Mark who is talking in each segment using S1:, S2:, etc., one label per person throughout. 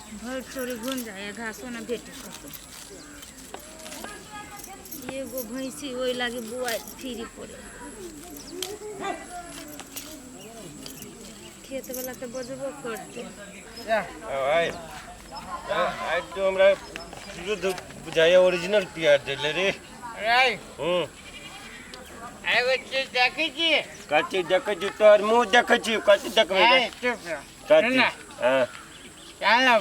S1: भर चोरी घूम जाए घासो न भेटे कतो एगो भैंसी ओइ लागे बुआ फिरी पड़े खेत वाला तो बजबो करते
S2: आई आई तो हमरा शुद्ध बुझाया ओरिजिनल प्यार देले रे
S3: राय आई वो चीज देखी छी
S2: कथी देखै छी तोहर मुंह देखै छी कथी देखबै रे
S3: चुप
S2: कथी हां
S3: चलो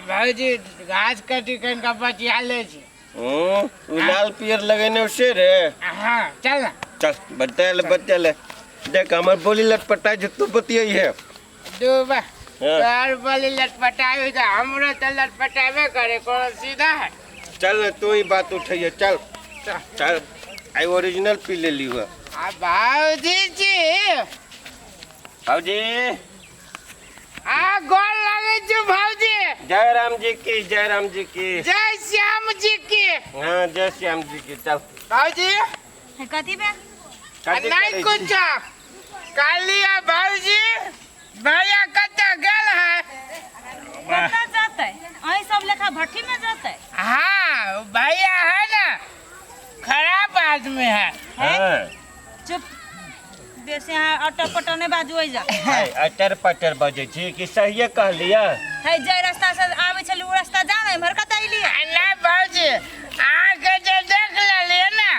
S3: भाईजी घास काटी कन का बचिया ले छी
S2: उ लाल पियर लगेने उसे रे
S3: हां चल
S2: चल बता ले देख हमर बोली लटपटा जो तू बतियै है
S3: दूबा यार बोली लटपटावे तो हमरो तो लटपटावे करे कौन सीधा है
S2: चल तू ही बात उठाइए चल चल आई ओरिजिनल पी ले ली हुआ
S3: भाऊजी जी
S2: भाऊजी
S3: आ गोल लगे जो भाऊजी
S2: जय राम जी की
S3: जय श्याम जी की
S2: हाँ जय श्याम जी की चल
S3: भाऊजी
S1: कथी बे
S3: नहीं कुछ कालिया भाऊजी भैया कत्ते गेल है
S1: कत्ता जाते आई सब लेखा भट्टी में जाते
S3: हाँ भैया है ना खराब आदमी है
S2: हाँ
S1: चुप बेसे यहाँ अटर पटर नहीं बाजुए जा
S2: अटर पटर बजे छी कि सहिए कह लिया
S1: है जे रास्ता से आवे छल उ रास्ता जाने इमहर कतै लिए
S3: ना भाऊजी आके जे देख लेलिए ना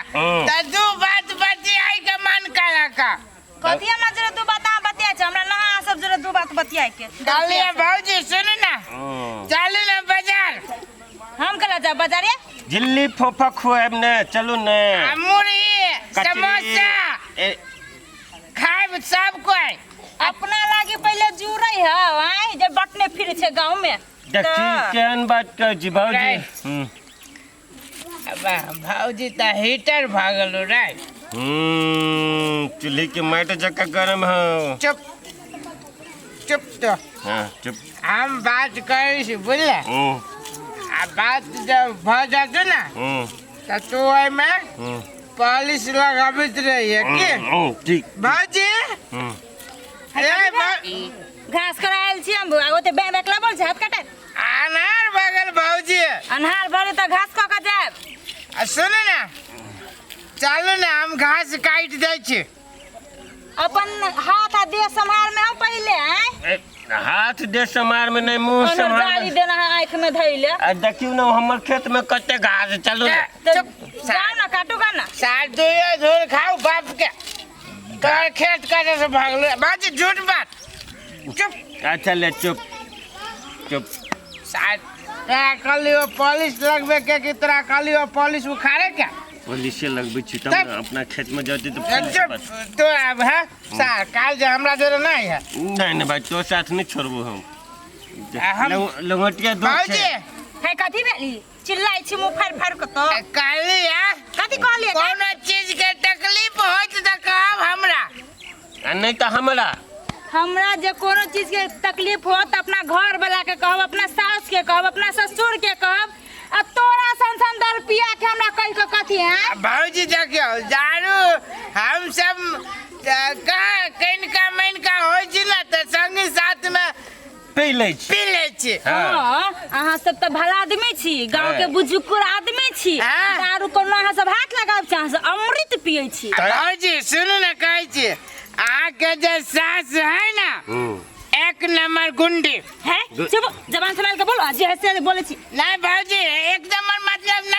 S3: त दू बात बतियाई के मन करा का
S1: कथी हमरा जरे दू बात बतिया छ हमरा ना सब जरे दू बात बतियाई के
S3: कालिया भाऊजी सुन ना चलू ना बाजार
S1: हम कला जा बाजारे
S2: जिल्ली फोफा खुआब ने चलू ने
S3: मुरही समोसा खाए सब कोई
S1: अपना लागे पहले जुरै है आई जे बटने फिरे छे गांव में
S2: देखी केहन बात कर जी भाऊजी
S3: भाऊजी त हीटर भागल रे
S2: चूल्हे के माइट जका गरम हो
S3: चुप चुप तो
S2: हाँ चुप
S3: हम बात करे छी बुझले आ बात जब भ जातो ना त तो ओय में पॉलिश लगाबित रही है की
S2: ठीक
S3: भाऊजी
S1: घास करायल छी हम ओते बे बेकला बोल हाथ काटे
S3: अनार बगल भाऊजी
S1: अनहार भरे त घास क के जाब
S3: सुन ना चलो ना हम घास काट दे छी
S1: अपन हाथ आ देह संभाल में हम पहले हैं
S2: हाथ दे समार में नहीं मुंह समार
S1: गाड़ी देना है आंख में धइले
S2: आ देखियो ना हमर खेत में कते घास चलो
S3: चुप
S1: जाओ ना काटूगा ना
S3: साथ दुइया झोल खाओ बाप के कर खेत करे से भागलो बाजी झूठ बात चुप
S2: अच्छा ले चुप चुप
S3: साथ काली वो पॉलिश लगबे के की तरह काली वो पॉलिश उखाड़े क्या
S2: पुलिस लगबे छी तब अपना खेत में जाती तो
S3: चुप तो अब है सार काल जे हमरा जरे नहीं है
S2: नहीं भाई तो साथ नहीं छोड़बो हम लंगोटिया दो
S3: भाऊजी
S1: है कथी भेली चिल्लाई छी मुंह फाड़ फाड़ के तो
S3: काली है
S1: कथी कहलिए
S3: कोनो चीज के तकलीफ होत त कहब हमरा
S2: नहीं तो
S1: हमरा जे कोनो चीज के तकलीफ हो त अपना घर वाला के कहब अपना सास के कहब अपना ससुर के कहब आ तोरा संसन दर पिया के हमरा कह के कथी है
S3: भाऊजी देखियो दारू हम सब का कनिका मनिका होय छी ना त संगी साथ में
S2: पी ले छी
S1: हां अहाँ सब त भला आदमी छी गांव के बुजुर्ग आदमी छी दारू कोनो अहाँ सब हाथ लगाब चाह से अमृत पियै छी
S3: भाऊजी सुनु ना कहै छी आके जे सास है ना एक नंबर गुंडी
S1: है चुप जबान संभाल के बोलो आज ऐसे बोले छी
S3: नहीं भाऊजी एक नंबर मतलब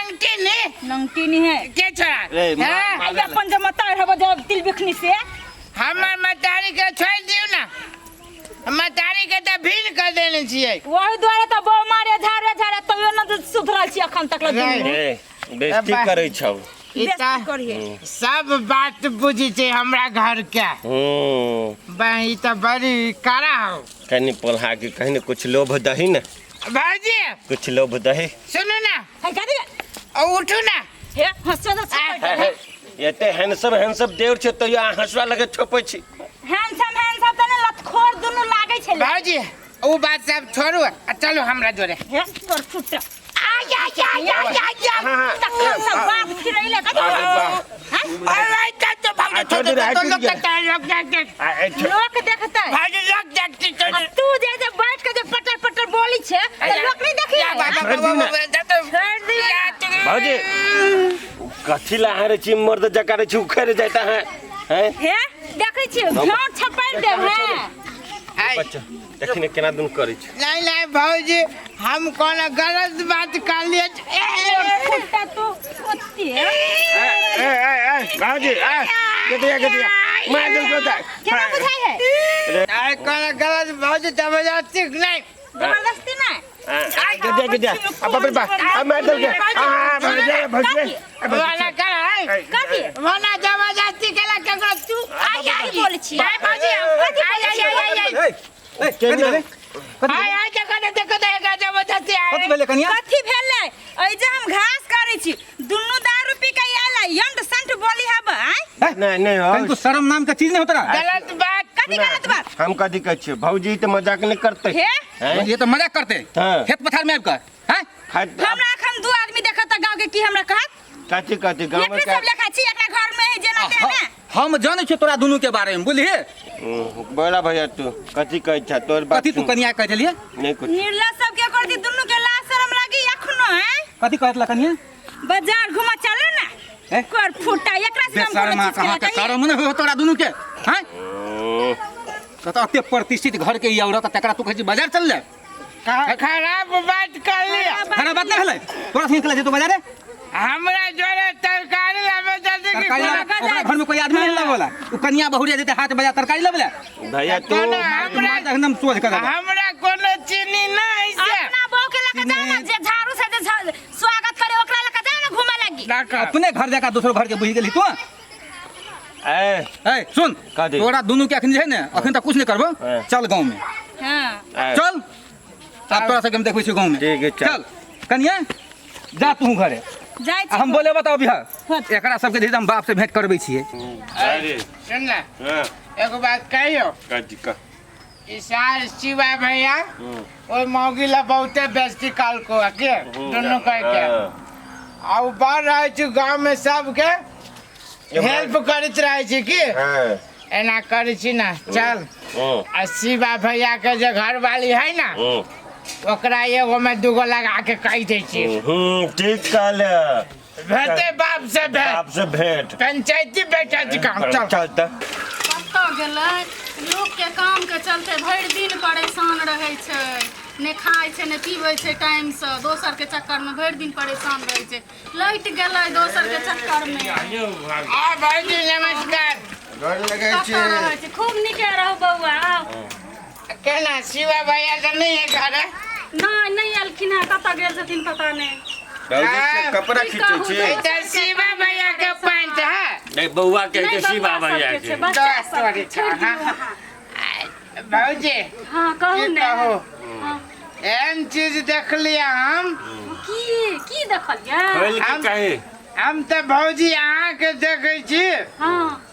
S1: नंगटी नहीं है
S3: के छोरा
S1: हां ये अपन जे मतार हबो जब तिल बिखनी से
S3: हमर मतारी के छोड़ दियो ना मतारी के त भीन कर देने छियै
S1: वही द्वारे त बो मारे झारे तब न सुधरल छी अखन तक
S2: बेइज्जती करै छौ
S3: सब बात बुझी छे हमरा घर के बही त बड़ी करा हो
S2: कनी पोल्हा के कहीं कुछ लोभ दही ना
S3: भाजी
S2: कुछ लोभ दही
S3: सुनो ना
S1: है कदी
S3: उठो ना
S1: हे हंसो त
S2: एते हैंडसम देवर छे तो या हंसवा लगे छोपै छी
S1: हैंडसम तने लतखोर दुनु लागे छे
S3: भाजी ओ बात सब छोड़ू चलो हमरा जोरे
S1: हे तोर फुटा तखन सब बात फिरैले कदी
S3: अरे तो भाजी तो लोग
S1: लोग देखता है
S3: भाजी लोग देखती
S1: तू जे बैठ के जे पटर पटर बोली पीछे तो लोग नहीं देखी
S2: भाजी कथी ला है रे छी मर्द जका रे छी उखड़ जाता है हैं
S1: हे देखै छी घाट छपाइ देव है
S2: बच्चा देखिने केना दुन करै छी
S3: नहीं भौजी हम कौन गलत बात कर लिए
S1: फुट्टा तो ओते
S2: भाजी गदिया मार दे को
S1: क्या बुझाई है
S3: अरे कौन गलत भौजी जबरदस्ती नहीं
S1: जबरदस्ती नहीं
S2: गदिया अब बा मार दे भाजी
S3: वाला कर है
S1: कथी
S3: वाला जबरदस्ती केला केकरो तू
S1: आई बोल छी आई बाजी आई
S3: देखो जबरदस्ती
S4: कथी भेले कनिया
S1: कथी भेलै ए जे हम घास करै छी दुन्नु दारू पी के आला यंड संठ बोली हब आई
S2: नहीं
S4: तू शर्म नाम का चीज नहीं होता ना
S3: गलत बात
S1: कथी गलत बात
S2: हम कथी कहै छी भौजी तो मजाक नहीं करते
S1: हे
S4: ये तो मजाक करते
S2: हाँ।
S4: खेत पथार में आकर हैं
S1: हमरा एखन दू आदमी देखत गांव के की हमरा कहत
S2: कथी गांव में
S1: एकरे सब लेखा छी एकरा घर में है जेना तेना
S4: हम जाने छे तोरा दोनों के बारे में बुझलिए
S2: बोला भैया तू कथी कहै छ तोर बात
S4: कथी तू कनिया कह देलिए
S2: नहीं कुछ
S1: निर्लज सब के करती दुन्नु के लाज शरम लागी एखनो है
S4: कथी कहत ला कनिया
S1: बाजार घुमा चलो ना
S4: हैं?
S1: कर फुटा एकरा से हम
S4: बेशर्मा
S1: कोनो चीज
S4: कहां के
S1: के
S4: शर्म नहीं हो तोरा दोनों के हैं तो अते प्रतिष्ठित घर के ई औरत तकरा तू कहै बाजार चल ले
S3: खराब बात कर लिया
S4: खराब बात नहीं भेलै तोरा से निकले जे तू बाजारे
S3: हमरा जोरे तरकारी लावे जल्दी की
S4: तरकारी ओकरा घर में कोई आदमी नहीं लगोला उ कनिया बहुरिया देते हाथ बजा तरकारी लेबले
S2: भैया तू
S4: एकदम सोच कर
S3: हमरा कोनो चीनी नहीं से
S1: अपना बहू के लेके जाओ ना जे झाड़ू से जे स्वागत करे ओकरा लेके जाओ ना घुमा लगी
S4: अपने घर जाकर दूसरो घर के बुझ गेली तू ए सुन
S2: कथी?
S4: तोरा दोनों के अखन जे है ना अखन तक कुछ नहीं करबो
S2: हाँ।
S4: चल गांव में
S1: हां
S4: चल अब तोरा से हम देखबै छी गांव में
S2: ठीक है, चल।
S4: कनिया जा तू घरे
S1: जाय
S4: आ हम बोले बताओ बिहार
S1: हाँ।
S4: एकरा सबके धीरे हम बाप से भेंट करबै छियै
S2: अरे
S3: सुन ना
S2: हां
S3: एगो बात कहियो
S2: कथी का
S3: इसार शिवा भैया और मौगी ला बहुते बेइज्जती काल को के दोनों कह के आ बाहर रहे छी गांव में सब के हेल्प करत रहे छी की
S2: हां
S3: एना करै छी ना चल आ शिवा भैया के जे घर वाली है ना ओकरा एगो में दूगो लगा के कह दै छी
S2: ठीक कहले
S3: भेटे बाप से
S2: बाप
S3: भेट
S2: से भेंट
S3: पंचायती बेटा जी काम चल
S2: चलता
S5: कतऽ गेलै लोक के काम के चलते भरि दिन परेशान रहै छै ने खाइ छै ने पीबै छै टाइम से दोसर के चक्कर में भरि दिन परेशान रहै छै लैट गेलै दोसर के चक्कर में
S3: आ भाई जी नमस्कार
S2: घर लगे
S5: कतऽ रहै छै खूब नीके रहू बौआ आउ
S3: केना शिवा भैया तो नहीं है घर
S5: नहीं एलखिन है कतऽ गेल छथिन पता नहीं
S2: कपड़ा खींचे छी
S3: इधर शिवा भैया के पैंट है
S2: नहीं बउआ के
S5: नहीं,
S2: शिवा
S5: बौआ
S2: भैया
S5: सबके
S2: के
S5: छै, बच्चा
S3: सॉरी
S5: सबके छोड़ि दियौ
S3: भाजी
S5: हाँ कहू
S3: की
S5: ने
S3: कहू
S5: हाँ,
S3: एहन चीज देख लिया हम
S5: की देखलियै
S2: खोल के कहे
S3: हम तो भौजी अहाँ के देखे छी
S5: हाँ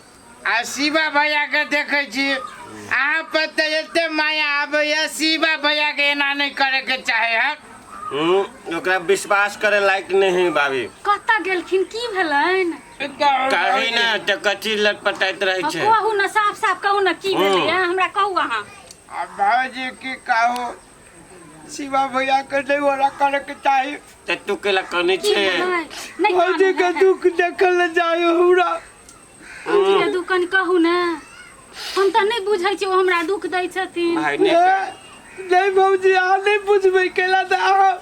S3: आ शिवा भैया के देखे छी अहाँ पर तो एते माया आबैया शिवा भैया के एना नहीं करे के चाहे है
S2: ओकरा विश्वास करे लायक नहीं भाभी
S5: कतऽ गेलखिन की भेलनि
S2: कही ना त कथी लटपटाइत रहे छै
S5: कहू ना साफ साफ कहू ना की भेलै हमरा कहू अहाँ
S3: भौजी की कहू शिवा भैया के नहीं वाला करे के चाहे
S2: त तू केला कने
S5: की
S2: छै
S5: भेलै नहीं
S3: भौजी के दुख देखल न जायो हमरा
S5: भौजी के दुख कनि कहू ने हम तऽ नहि बुझै छी ओ हमरा दुख दै छथिन
S2: भाई ने
S3: नहीं भौजी अहाँ नहीं बुझबै केला तो अहाँ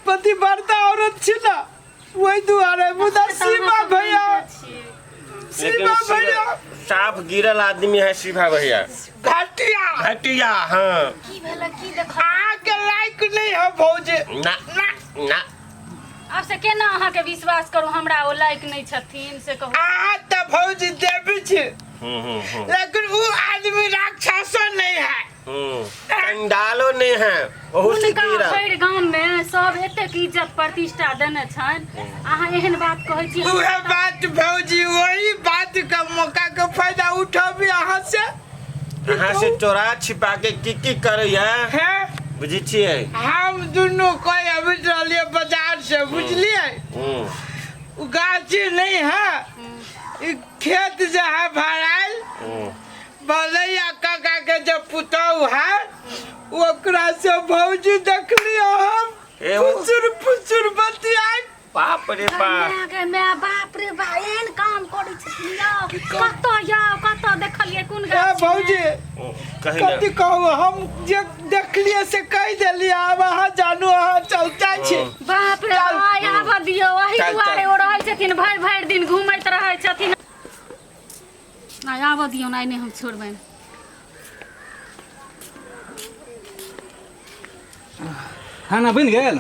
S3: पतिव्रता औरत छी ना वही दुआरे मुदा शिवा भैया
S2: लेकिन साफ गिरल आदमी है शिवा भैया
S3: घटिया
S2: घटिया हाँ
S5: की भेलै की देख
S3: अहाँ के लायक नहीं है भौजी
S2: ना ना
S5: आब से केना अहाँके विश्वास करू हमरा ओ लायक नहीं छथिन से कहू
S3: अहाँ तो भौजी देवी छी लेकिन वो आदमी राक्षसो नहीं है
S2: कंडालो नहीं है बहुत से
S5: हुनका
S2: गिरा
S5: भरि गाममे सब एतेक इज्जत प्रतिष्ठा देने छनि अहाँ एहन बात कहै छी
S3: वह बात भौजी वही बात का मौका का फायदा उठाबी अहाँ से
S2: अहाँ से चोरा छिपा के की करे
S3: है
S2: बुझी छियै
S3: हम दोनों कोई अभी रहलिए बाजार से बुझलिए गाछी नहीं है ई खेत जो है भराल भलैया काका के जो पुतौ है ओकरा से भौजी देख लियो हम
S2: ए वो-
S3: फुसुर बतियाई
S2: बाप रे बाप
S5: बाप रे बा एहन काम करै छथिन यौ कत देखलिए कोन
S3: ए
S5: गाछ
S3: भौजी
S2: कहीं ना
S3: कथी कहू हम जे देखलिए से कह देलिए अब अहाँ जानू अहाँ चलता छी
S5: बाप रे बा आबऽ दियौ एही
S2: चल,
S5: दुआरे
S2: चल।
S5: ओ रहै छथिन भरि दिन घुमैत रहै छथिन नहि आबऽ दियौ नहि हम छोड़बनि
S4: खाना बनि गेल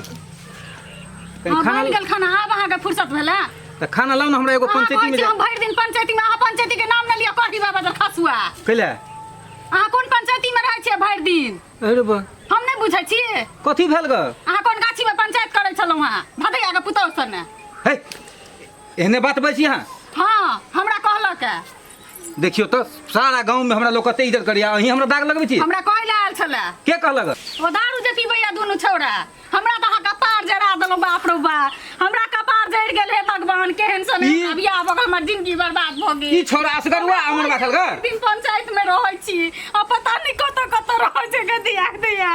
S5: हाँ बनि गेल खाना आब अहाँके फुर्सत भेलै
S4: तऽ खाना लाउ ने हमरा एगो
S5: अहाँ
S4: पंचायती
S5: कहै
S4: में
S5: छी हम भरि दिन पंचायतीमे अहाँ पंचायतीके नाम नहि लिअ कथी बाबा तऽ खसुआ
S4: कैले
S5: अहाँ कोन पंचायतीमे रहै छियै भरि दिन
S4: अरे बा
S5: हम नहि बुझै छी
S4: कथी भेल ग
S5: अहाँ कोन गाछीमे पंचायत करै छलहुँ हेँ भदैयाके पुतहु सने
S4: हे एहने बात बजै छी अहाँ
S5: हाँ हमरा कहलक है
S4: देखियो तो सारा गांव में हमरा लोग कते इज्जत करिया अहीं हमरा दाग लगबै छी
S5: हमरा कहै लए आयल छलै
S4: के कहलक
S5: ओ दारू जे पीबैया दुनू छौड़ा हमरा तऽ अहाँ कपार जरा देलहुँ बाप रो बा हमरा कपार जरि गेल हे भगवान केहन सन
S4: ई-
S5: बियाह भऽ गेल हमर जिंदगी बर्बाद भऽ
S4: ई
S5: गेल
S4: छोरा असगरुआ हमर बात ग
S5: दिन पंचायत में रहै छी आ पता नहीं कत रहै छै के दिया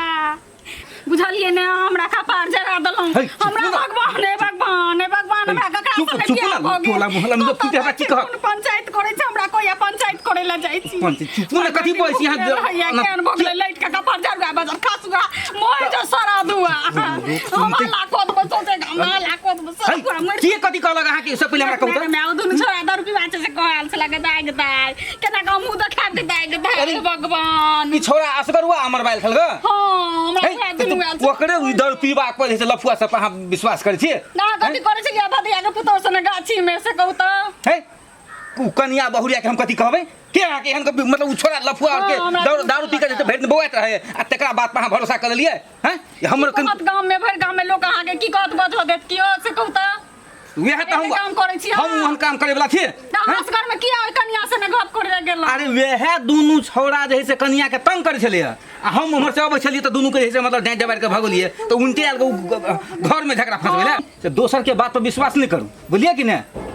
S5: बुझलिए ने हमरा कपार जरा देलहुँ
S4: है,
S5: हमरा
S4: चुप ना।
S5: भगवान हे भगवान हमरा ककरा
S4: चुप-
S5: संगे
S4: चुप
S5: बियाह
S4: ना,
S5: भऽ गेल
S4: टोला मोहल्ला में तो
S5: कतऽ
S4: फुटे हमरा की
S5: जाके
S4: कहत?
S5: कोन पंचायत करै छै हमरा कोई पंचायत करे ला जाइ छी
S4: पंचायत, चुप ना, कथी बोलै छी अहाँ?
S5: केहन भऽ गेलै लाइट के कपार जरुआ बजल खसुआ मोर जो सरा दुआ हमरा लाखो दबो सोचे हमरा लाखो दबो
S4: है,
S5: सब मोर
S4: के कथी कहलक अहाँ के सब पहिले हमरा कहू
S5: मैं दुनु छोरा दारू पीबा छै से कहल छला के दाग दाय केना का मुंह देखा दे दाग दाय भगवान
S4: ई छोरा असगरुआ हमर बाइल छल ग
S5: हां हमरा दुनु आयल छै
S4: ओकरे दर पीबा पहिले से लफुआ सब अहाँ विश्वास करै छी
S5: ना कथी करे छै भदैया के पुतौ सने गाछी में से कहू त
S4: है उ कनिया बहुरिया के हम कथी कहबै के अहाँ के एहन के मतलब उ छोरा लफुआ और के
S5: हाँ, हमरा
S4: दारू पी के जते भेट बौआत रहे आ तकरा बात पर अहाँ भरोसा कर लेलिए हैं हमर
S5: बहुत गांव में भर गांव में लोग अहाँ के की कहत बजो देत कियो से कहू त
S4: वएह त
S5: एहन काम करै छी
S4: हम ओहन काम करे वाला छी
S5: हंसगर में किया ओइ कन्या से ने गप करे गेल
S4: अरे वह दुनू छौड़ा जे है से कनिया के तंग करे छले आ हम उम्हर से अबै छलिए त दुनू के है से मतलब डांट डबार के भगलिए तो उनटे आल घर में झगड़ा फंस गेलै से दोसर के बात पर विश्वास नहीं करू बुझलिए कि नहीं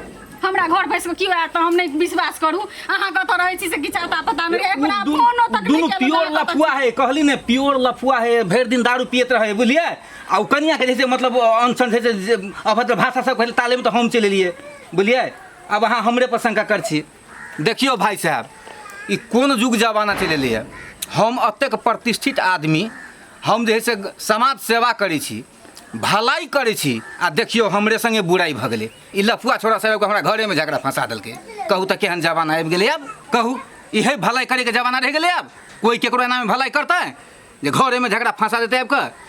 S5: हमरा घर बैस के क्यों आया तो हम नहीं विश्वास करू अहाँ कत रहै छी से की चाहता पता नहीं एकरा फोनो तक
S4: दुनू प्योर लफुआ है कहली ने प्योर लफुआ है भर दिन दारू पियत रहे बुझलिए आ उ कनिया के जैसे मतलब अनशन से अभद्र भाषा सब कहले ताले में तो हम चले लिए बुझलिए अब अहाँ हमरे पर शंका कर छी देखियो भाई साहब ई कोन युग जमाना चले लिए हम अतेक प्रतिष्ठित आदमी हम जे है से समाज सेवा करै छी भलाई करै छी आ देखियो हमरे संगे बुराई भ गेलै ई लफुआ छोरा सब हमरा घरे में झगड़ा फंसा देलकै कहू तऽ केहन जमाना आबि गेलै अब कहू इहे भलाई करे के जमाना रह गेलै अब कोई केकरो एना में भलाई करतै जे घरे में झगड़ा फंसा देतै आबि कऽ